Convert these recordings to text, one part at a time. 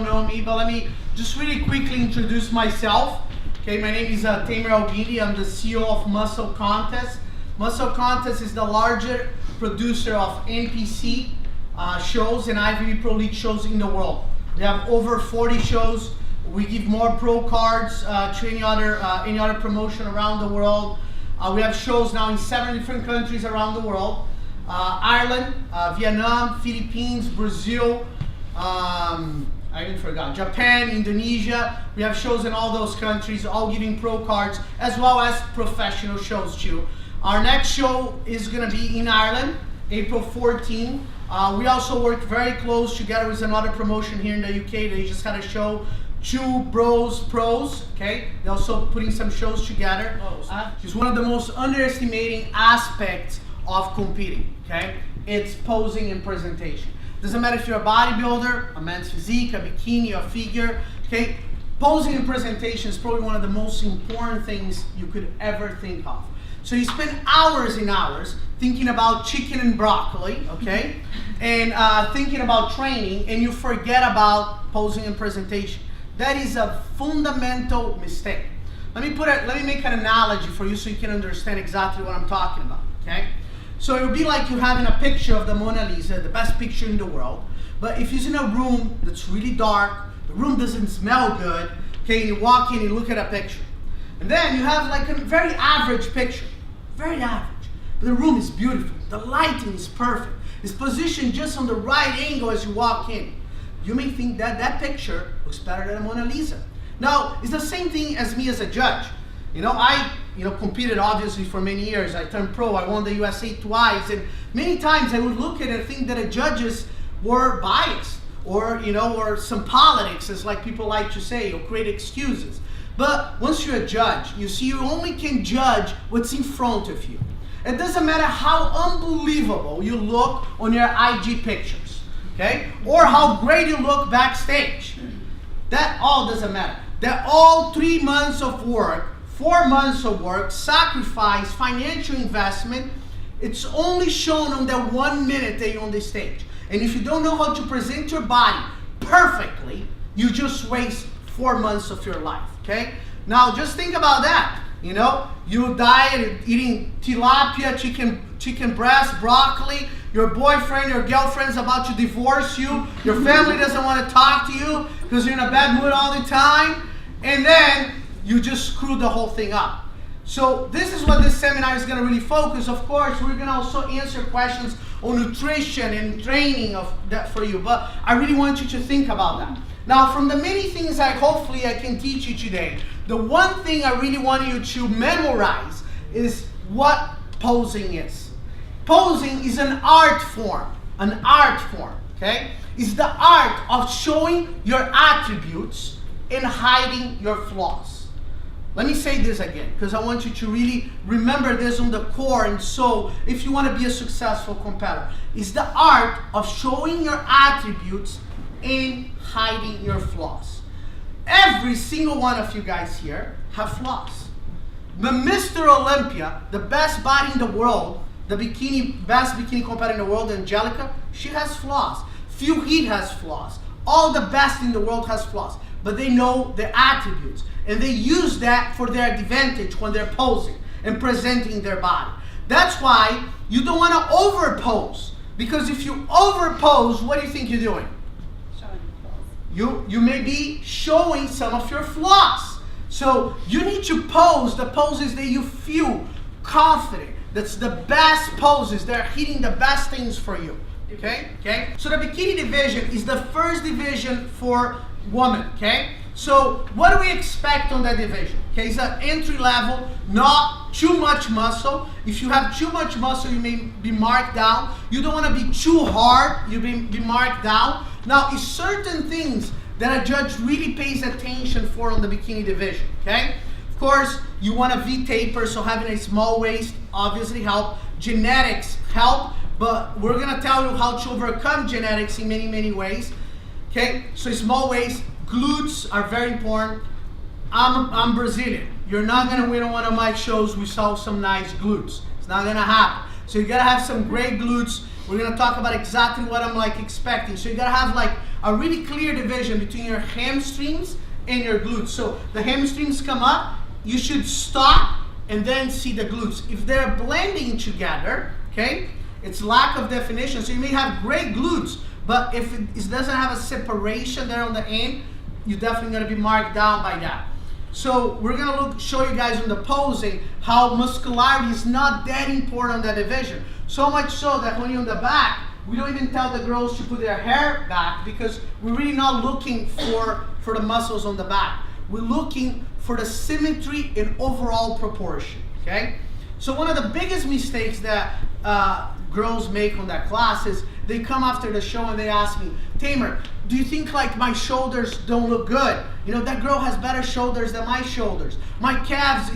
don't know me, but let me just really quickly introduce myself. Okay, my name is Tamer EL Guindy. I'm the CEO of Muscle Contest. Muscle Contest is the largest producer of NPC shows and IFBB Pro Leauge shows in the world. We have over 40 shows. We give more pro cards to any other promotion around the world. We have shows now in 7 different countries around the world. Ireland, Vietnam, Philippines, Brazil, I even forgot, Japan, Indonesia. We have shows in all those countries, all giving pro cards, as well as professional shows too. Our next show is going to be in Ireland, April 14. We also work very close together with another promotion here in the UK. They just had a show, Two Bros Pros, okay? They're also putting some shows together. It's one of the most underestimating aspects of competing, okay? It's posing and presentation. Doesn't matter if you're a bodybuilder, a men's physique, a bikini, a figure, okay? Posing and presentation is probably one of the most important things you could ever think of. So you spend hours and hours thinking about chicken and broccoli, okay? And thinking about training, and you forget about posing and presentation. That is a fundamental mistake. Let me make an analogy for you so you can understand exactly what I'm talking about, okay? So it would be like you having a picture of the Mona Lisa, the best picture in the world, but if you're in a room that's really dark, the room doesn't smell good, okay, and you walk in and you look at a picture. And then you have like a very average picture, very average, but the room is beautiful, the lighting is perfect, it's positioned just on the right angle as you walk in. You may think that that picture looks better than a Mona Lisa. Now, it's the same thing as me as a judge. You know, I competed obviously for many years. I turned pro, I won the USA twice, and many times I would look at it and think that the judges were biased, or or some politics, as like people like to say, or create excuses. But once you're a judge, you see you only can judge what's in front of you. It doesn't matter how unbelievable you look on your IG pictures, okay? Or how great you look backstage. That all doesn't matter. They're all 3 months of work, 4 months of work, sacrifice, financial investment. It's only shown on that 1 minute that you're on the stage. And if you don't know how to present your body perfectly, you just waste 4 months of your life, okay? Now just think about that. You diet eating tilapia, chicken breast, broccoli, your boyfriend, your girlfriend's about to divorce you, your family doesn't want to talk to you because you're in a bad mood all the time, and then you just screwed the whole thing up. So this is what this seminar is going to really focus. Of course, we're going to also answer questions on nutrition and training of that for you, but I really want you to think about that. Now, from the many things hopefully I can teach you today, the one thing I really want you to memorize is what posing is. Posing is an art form, okay? It's the art of showing your attributes and hiding your flaws. Let me say this again, because I want you to really remember this on the core, and so if you want to be a successful competitor, it's the art of showing your attributes and hiding your flaws. Every single one of you guys here have flaws. The Mr. Olympia, the best body in the world, the best bikini competitor in the world, Angelica, she has flaws. Phil Heath has flaws. All the best in the world has flaws, but they know their attributes, and they use that for their advantage when they're posing and presenting their body. That's why you don't want to overpose, because if you overpose, what do you think you're doing? You may be showing some of your flaws. So you need to pose the poses that you feel confident. That's the best poses. They're hitting the best things for you. Okay? So the bikini division is the first division for women. Okay? So what do we expect on that division? Okay, it's an entry level, not too much muscle. If you have too much muscle, you may be marked down. You don't want to be too hard, you may be marked down. Now, it's certain things that a judge really pays attention for on the bikini division, okay? Of course, you want a V-taper, so having a small waist obviously help. Genetics help, but we're gonna tell you how to overcome genetics in many ways, okay? So small waist, glutes are very important. I'm Brazilian. You're not gonna win on one of my shows without some nice glutes. It's not gonna happen. So you gotta have some great glutes. We're gonna talk about exactly what I'm expecting. So you gotta have a really clear division between your hamstrings and your glutes. So the hamstrings come up, you should stop and then see the glutes. If they're blending together, okay, it's lack of definition. So you may have great glutes, but if it doesn't have a separation there on the end, you're definitely going to be marked down by that. So we're going to show you guys in the posing how muscularity is not that important on that division. So much so that when you're in the back, we don't even tell the girls to put their hair back because we're really not looking for the muscles on the back. We're looking for the symmetry and overall proportion, okay? So one of the biggest mistakes that girls make on that class is they come after the show and they ask me, Tamer, do you think like my shoulders don't look good? You know, that girl has better shoulders than my shoulders. My calves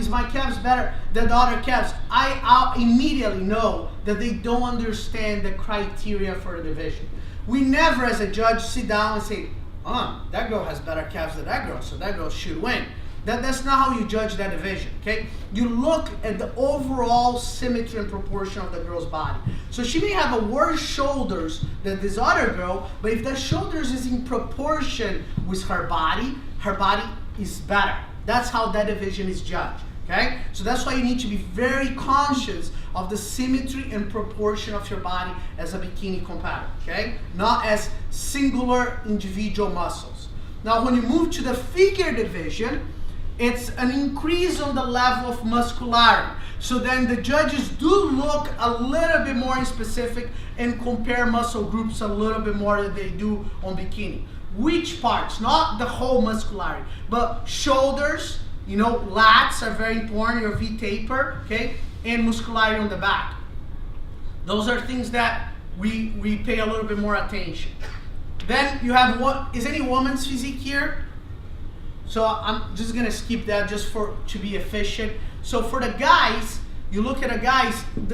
better than the other calves? I'll immediately know that they don't understand the criteria for a division. We never as a judge sit down and say, that girl has better calves than that girl, so that girl should win. That's not how you judge that division, okay? You look at the overall symmetry and proportion of the girl's body. So she may have a worse shoulders than this other girl, but if the shoulders is in proportion with her body is better. That's how that division is judged, okay? So that's why you need to be very conscious of the symmetry and proportion of your body as a bikini competitor, okay? Not as singular individual muscles. Now when you move to the figure division, it's an increase on the level of muscularity. So then the judges do look a little bit more specific and compare muscle groups a little bit more than they do on bikini. Which parts? Not the whole muscularity, but shoulders, you know, lats are very important, your V taper, okay, and muscularity on the back. Those are things that we pay a little bit more attention. Then you have what is any woman's physique here? So I'm just gonna skip that just to be efficient. So for the guys, you look at the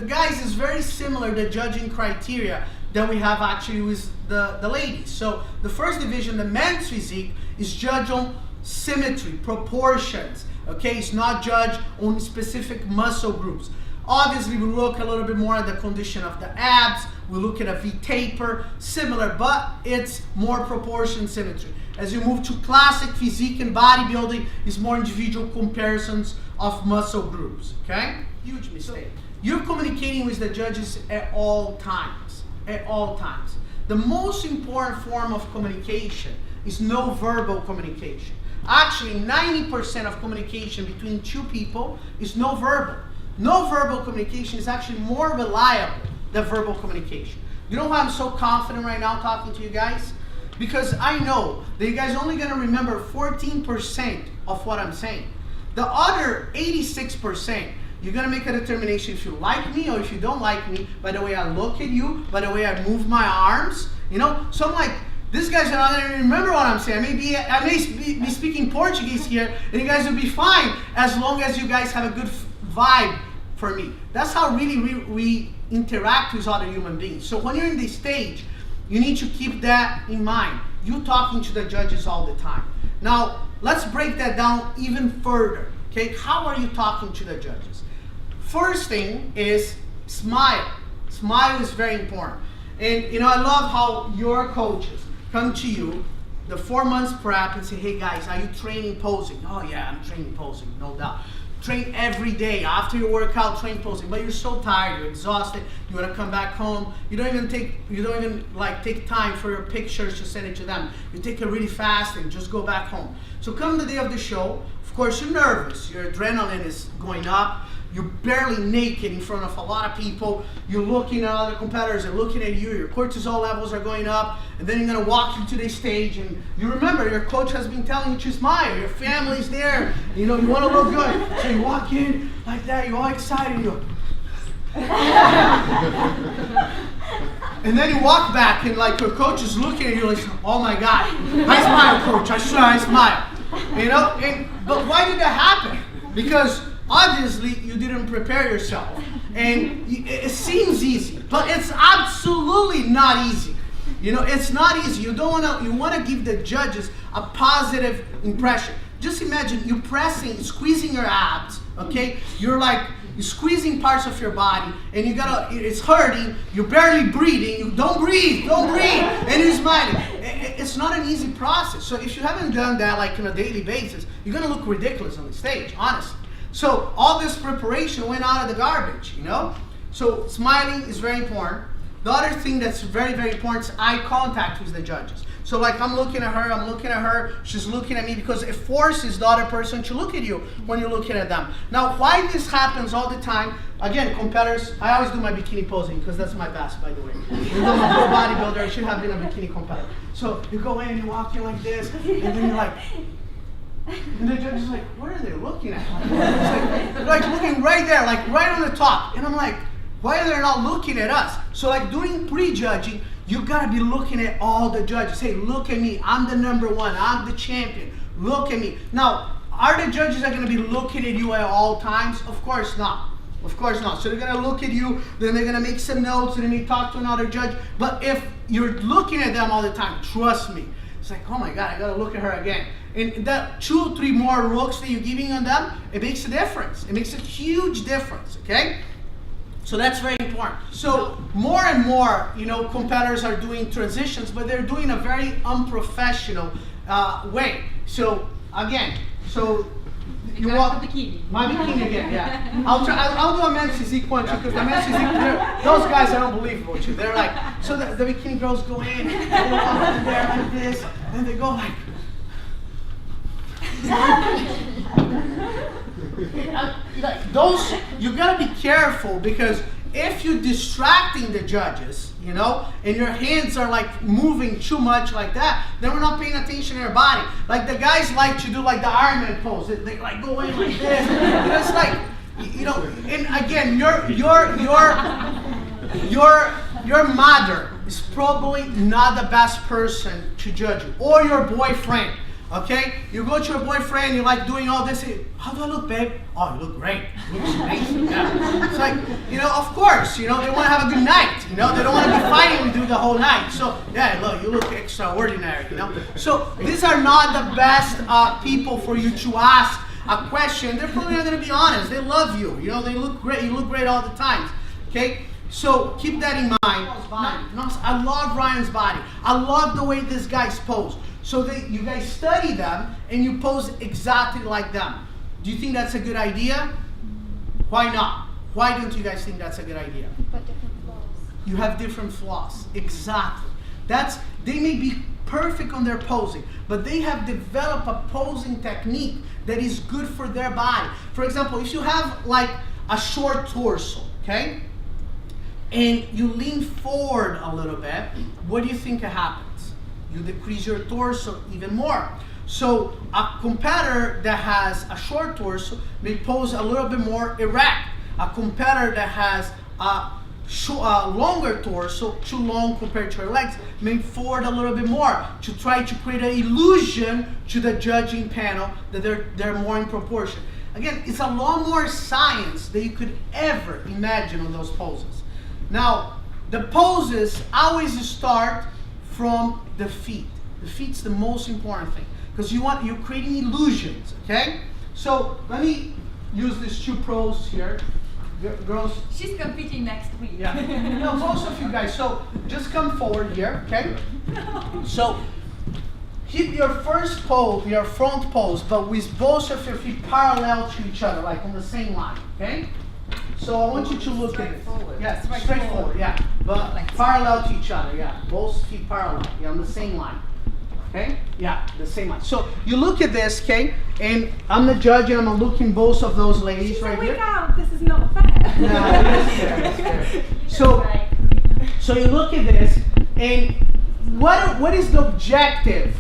guys is very similar to judging criteria that we have actually with the ladies. So the first division, the men's physique, is judged on symmetry, proportions. Okay, it's not judged on specific muscle groups. Obviously, we look a little bit more at the condition of the abs. We look at a V taper, similar, but it's more proportion symmetry. As you move to classic physique and bodybuilding, it's more individual comparisons of muscle groups, okay? Huge mistake. You're communicating with the judges at all times, at all times. The most important form of communication is no verbal communication. Actually, 90% of communication between two people is no verbal. No verbal communication is actually more reliable than verbal communication. You know why I'm so confident right now talking to you guys? Because I know that you guys are only going to remember 14% of what I'm saying. The other 86%, you're going to make a determination if you like me or if you don't like me by the way I look at you, by the way I move my arms, you know? So I'm like, these guys are not going to remember what I'm saying. I may be speaking Portuguese here, and you guys will be fine as long as you guys have a good vibe for me. That's how really we interact with other human beings. So when you're in this stage, you need to keep that in mind. You're talking to the judges all the time. Now, let's break that down even further. Okay, how are you talking to the judges? First thing is smile. Smile is very important. And you know, I love how your coaches come to you the 4 months prep and say, hey guys, are you training posing? Oh yeah, I'm training posing, no doubt. Train every day. After your workout, train posing. But you're so tired, you're exhausted, you want to come back home. You don't even take time for your pictures to send it to them. You take it really fast and just go back home. So come the day of the show, of course you're nervous, your adrenaline is going up, you're barely naked in front of a lot of people, you're looking at other competitors, they're looking at you, your cortisol levels are going up, and then you're going to walk into the stage and you remember your coach has been telling you to smile, your family's there, you know, you want to look good. So you walk in like that, you're all excited, you go. And then you walk back and like your coach is looking at you like, oh my God, I smile, coach, I smile. You know, but why did that happen? Because obviously you didn't prepare yourself. And it seems easy, but it's absolutely not easy. You know, it's not easy. You want to give the judges a positive impression. Just imagine you squeezing your abs, okay? You're squeezing parts of your body and it's hurting, you're barely breathing, don't breathe, and you're smiling. it's not an easy process. So if you haven't done that like on a daily basis, you're gonna look ridiculous on the stage, honestly. So all this preparation went out of the garbage, you know? So smiling is very important. The other thing that's very, very important is eye contact with the judges. So like I'm looking at her, she's looking at me, because it forces the other person to look at you when you're looking at them. Now, why this happens all the time, again, competitors, I always do my bikini posing because that's my best, by the way. Even though I'm a pro bodybuilder, I should have been a bikini competitor. So you go in, you walk in like this, and then you're like, and the judge is like, what are they looking at? It's like looking right there, like right on the top. And I'm like, why are they not looking at us? So like doing pre-judging, you gotta be looking at all the judges. Hey, look at me, I'm the #1, I'm the champion, look at me. Now, are the judges are gonna be looking at you at all times? Of course not, of course not. So they're gonna look at you, then they're gonna make some notes, and then they talk to another judge. But if you're looking at them all the time, trust me, it's like, oh my God, I gotta look at her again. And that 2 or 3 more looks that you're giving on them, it makes a difference. It makes a huge difference, okay? So that's very important. So more and more, you know, competitors are doing transitions, but they're doing a very unprofessional way. So again, so you want bikini. My bikini again, yeah. I'll do a men's physique one too, because the men's physique, those guys are unbelievable too. They're like, so the bikini girls go in, they walk in there like this, and they go like. Those, you gotta be careful, because if you're distracting the judges, you know, and your hands are like moving too much like that, then we're not paying attention to your body. Like the guys like to do like the Iron Man pose. They like go in like this. And it's like, you know, and again, your mother is probably not the best person to judge you, or your boyfriend. Okay, you go to your boyfriend, you're like doing all this. How do I look, babe? Oh, you look great. You look amazing. Yeah. It's like, you know, of course, you know, they want to have a good night. You know, they don't want to be fighting with you the whole night. So, yeah, look, you look extraordinary. You know, so these are not the best people for you to ask a question. They're probably not going to be honest. They love you. You know, they look great. You look great all the time. Okay. So keep that in mind. I love Ryan's body. I love the way these guys pose. So you guys study them and you pose exactly like them. Do you think that's a good idea? Why not? Why don't you guys think that's a good idea? But different flaws. You have different flaws. Exactly. They may be perfect on their posing, but they have developed a posing technique that is good for their body. For example, if you have like a short torso, okay? And you lean forward a little bit, what do you think happens? You decrease your torso even more. So a competitor that has a short torso may pose a little bit more erect. A competitor that has a longer torso, too long compared to her legs, may forward a little bit more to try to create an illusion to the judging panel that they're more in proportion. Again, it's a lot more science than you could ever imagine on those poses. Now, the poses always start from the feet. The feet's the most important thing, because you're creating illusions, okay? So let me use these 2 pros here. Girls. She's competing next week. Yeah. No, most of you guys. So just come forward here, okay? So keep your first pose, your front pose, but with both of your feet parallel to each other, like on the same line, okay? So I want you to look at it. Yeah, straight forward, yeah. But like parallel to each other, yeah. Both feet parallel, yeah, on the same line. Okay? Yeah, the same line. So you look at this, okay? And I'm the judge, and I'm looking both of those ladies. She's right here. Out. This is not fair. Yeah, it is fair. So you look at this, and what is the objective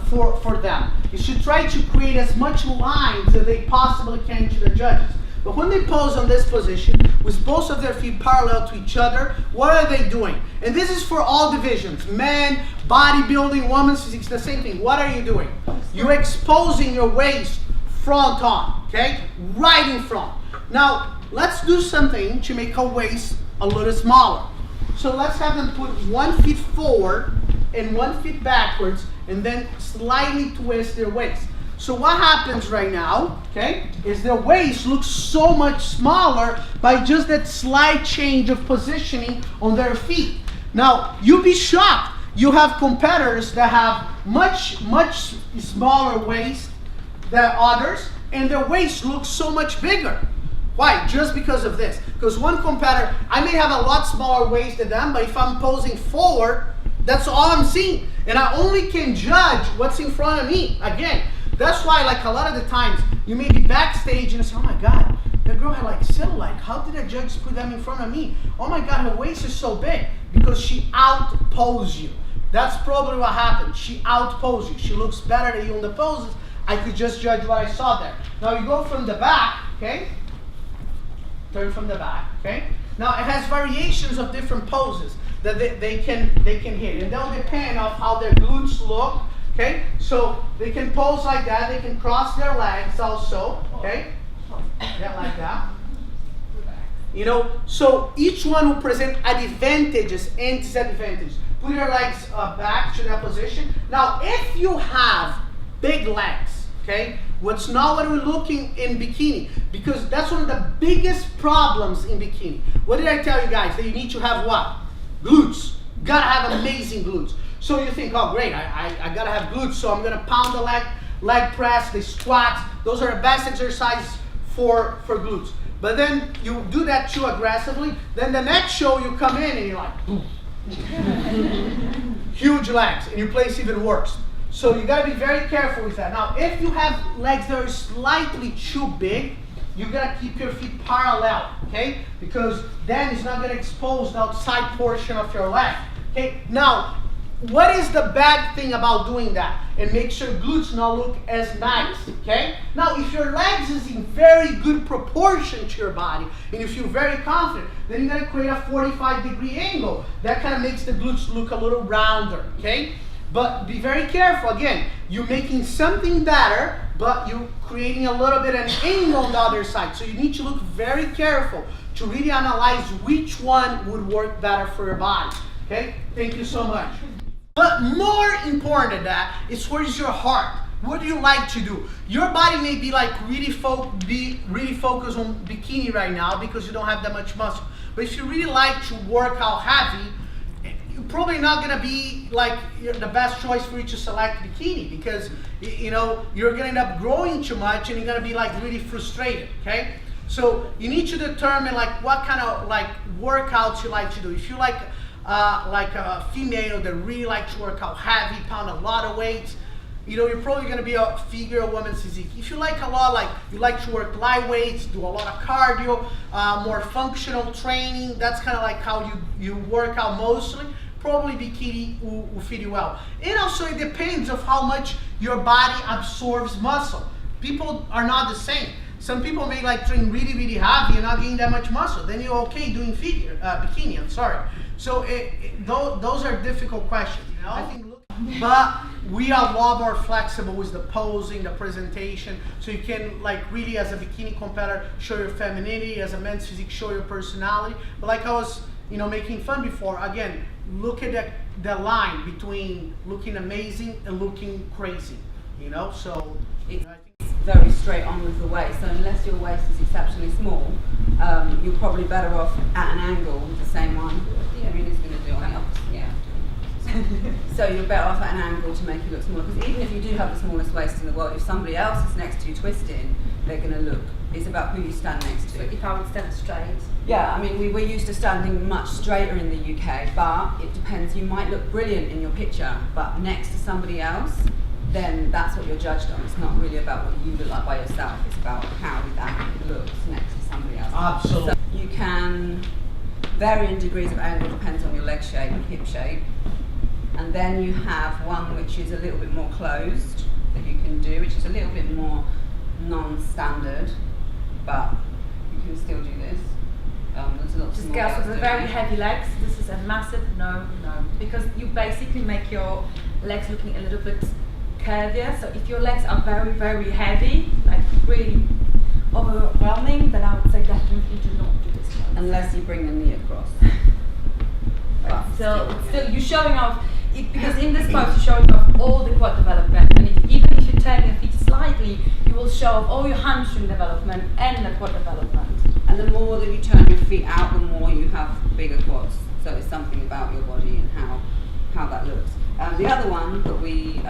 for them? Is to try to create as much lines as they possibly can to the judges. But when they pose on this position, with both of their feet parallel to each other, what are they doing? And this is for all divisions, men, bodybuilding, women's physique, the same thing. What are you doing? You're exposing your waist front on, okay? Right in front. Now, let's do something to make our waist a little smaller. So let's have them put 1 foot forward and 1 foot backwards, and then slightly twist their waist. So what happens right now, okay, is their waist looks so much smaller by just that slight change of positioning on their feet. Now, you'll be shocked. you have competitors that have much smaller waist than others, and their waist looks so much bigger. Why? Just because of this. Because one competitor, I may have a lot smaller waist than them, but if I'm posing forward, that's all I'm seeing. And I only can judge what's in front of me. Again, that's why like a lot of the times, you may be backstage and say, oh my God, that girl had like cellulite. How did a judge put them in front of me? Oh my God, her waist is so big. Because she outposed you. That's probably what happened. She outposed you. She looks better than you on the poses. I could just judge what I saw there. Now you go from the back, okay? Turn from the back, okay? Now it has variations of different poses that they can hit, and they'll depend on how their glutes look, okay? So they can pose like that. They can cross their legs also, okay? Yeah, like that. You know, so each one will present advantages and disadvantages. Put your legs back to that position. Now, if you have big legs, okay, what's not what we're looking in bikini, because that's one of the biggest problems in bikini. What did I tell you guys? That you need to have what? Glutes. Gotta have amazing glutes. So you think, oh great, I gotta have glutes, so I'm gonna pound the leg press, the squats. Those are the best exercises for glutes. But then you do that too aggressively, then the next show you come in and you're like, boom. Huge legs, and your place even worse. So you gotta be very careful with that. Now, if you have legs that are slightly too big, you gotta keep your feet parallel, okay? Because then it's not gonna expose the outside portion of your leg, okay? Now, what is the bad thing about doing that? And make sure glutes not look as nice, okay? Now, if your legs is in very good proportion to your body, and you feel very confident, then you're gonna create a 45-degree angle. That kind of makes the glutes look a little rounder, okay? But be very careful. Again, you're making something better, but you're creating a little bit of an angle on the other side. So you need to look very careful to really analyze which one would work better for your body, okay? Thank you so much. But more important than that is where is your heart? What do you like to do? Your body may be like really focused on bikini right now because you don't have that much muscle. But if you really like to work out heavy, you're probably not gonna be like the best choice for you to select bikini because you know you're gonna end up growing too much and you're gonna be like really frustrated. Okay, so you need to determine like what kind of like workouts you like to do. If you like a female that really like to work out heavy, pound a lot of weights, you know, you're probably going to be a figure of woman's physique. If you like a lot, like you like to work light weights, do a lot of cardio, more functional training, that's kind of like how you work out mostly, probably bikini will fit you well. And also it depends of how much your body absorbs muscle. People are not the same. Some people may like train really, really heavy and not gain that much muscle. Then you're okay doing bikini, I'm sorry. So those are difficult questions, you know? I think, but we are a lot more flexible with the posing, the presentation, so you can like really as a bikini competitor show your femininity, as a men's physique show your personality. But like I was, you know, making fun before, again, look at the line between looking amazing and looking crazy, you know? So it's very straight on with the waist, so unless your waist is exceptionally small, you're probably better off at an angle with the same one. Yeah, really is going to do on the opposite. Yeah. So you're better off at an angle to make you look smaller, because even if you do have the smallest waist in the world, if somebody else is next to you twisting, they're going to look. It's about who you stand next to. So if I would stand straight. Yeah, I mean, we're used to standing much straighter in the UK, but it depends. You might look brilliant in your picture, but next to somebody else, then that's what you're judged on. It's not really about what you look like by yourself. It's about how that looks next to somebody else. Absolutely. So you can vary in degrees of angle, depends on your leg shape and hip shape. And then you have one which is a little bit more closed that you can do, which is a little bit more non-standard, but you can still do this. There's lots Just more girls with doing very it. heavy legs, this is a massive no, because you basically make your legs looking a little bit curvier. So if your legs are very, very heavy, like really overwhelming, then I would say definitely do not do this one. Unless you bring the knee across. But Still you're showing off, because in this pose you're showing off all the quad development, and even if you turn your feet slightly, you will show off all your hamstring development and the quad development. And the more that you turn your feet out, the more you have bigger quads. So it's something about your body and how how that looks. The other one that we,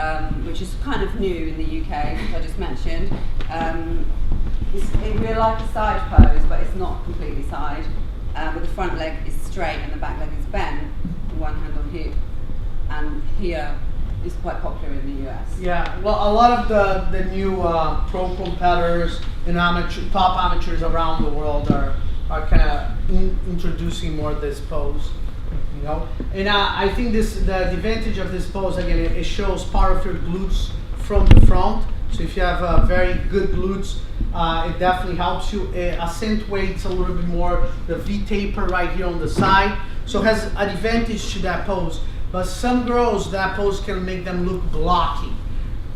which is kind of new in the UK, which I just mentioned, we're like a side pose, but it's not completely side. But the front leg is straight and the back leg is bent, one hand on hip, and here is quite popular in the US. Yeah, well, a lot of the new pro competitors and top amateurs around the world are kind of introducing more this pose, you know. And I think the advantage of this pose, again, it shows part of your glutes from the front. So if you have very good glutes, it definitely helps you. It accentuates a little bit more the V taper right here on the side. So it has an advantage to that pose. But some girls, that pose can make them look blocky.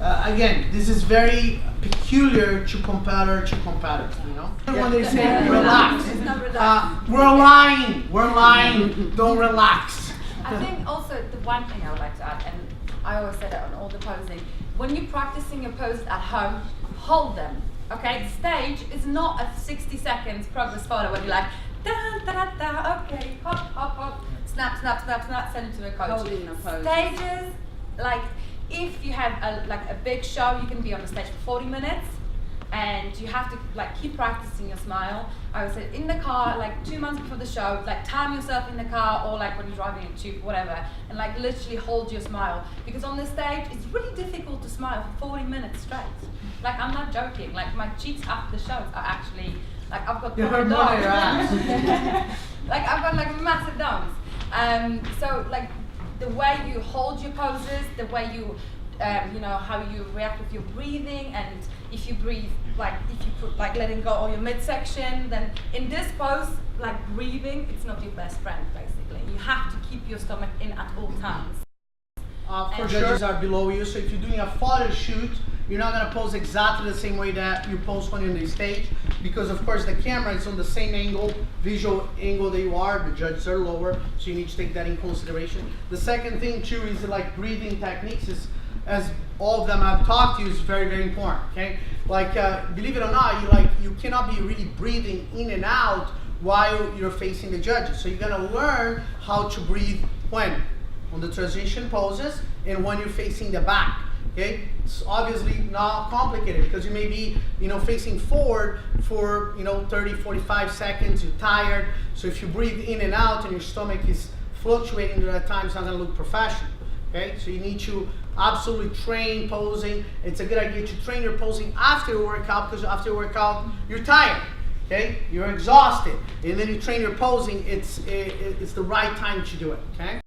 Again, this is very peculiar to competitor, you know? Yeah. When they say relax, It's not relaxed. we're lying, don't relax. I think also the one thing I would like to add, and I always say that on all the posing, when you're practicing your poses at home, hold them, okay? Stage is not a 60 seconds progress photo where you're like, da da da, okay, hop, hop, hop, snap, snap, snap, snap, send it to a coach. Holding the pose. Stages, like, if you have a big show, you can be on the stage for 40 minutes, and you have to keep practicing your smile. I would say in the car, 2 months before the show, time yourself in the car, or when you're driving a tube, whatever, and literally hold your smile, because on the stage it's really difficult to smile for 40 minutes straight. I'm not joking. My cheeks after the shows are actually I've got You heard domes. more of your ass. I've got massive domes. So the way you hold your poses, the way you how you react with your breathing, and if you breathe, if you put letting go on your midsection, then in this pose, breathing, it's not your best friend basically. You have to keep your stomach in at all times. For judges are below you, so if you're doing a photo shoot, you're not going to pose exactly the same way that you pose when you're on the stage, because of course the camera is on the same angle, visual angle that you are. The judges are lower, so you need to take that in consideration. The second thing too is breathing techniques, is, as all of them I've talked to you, is very, very important. Okay, believe it or not, you cannot be really breathing in and out while you're facing the judges. So you're gonna learn how to breathe when on the transition poses and when you're facing the back. Okay, it's obviously not complicated, because you may be facing forward for 30-45 seconds. You're tired, so if you breathe in and out and your stomach is fluctuating during that time, it's not going to look professional. Okay, so you need to absolutely train posing. It's a good idea to train your posing after your workout, because after your workout you're tired. Okay, you're exhausted, and then you train your posing. It's the right time to do it. Okay.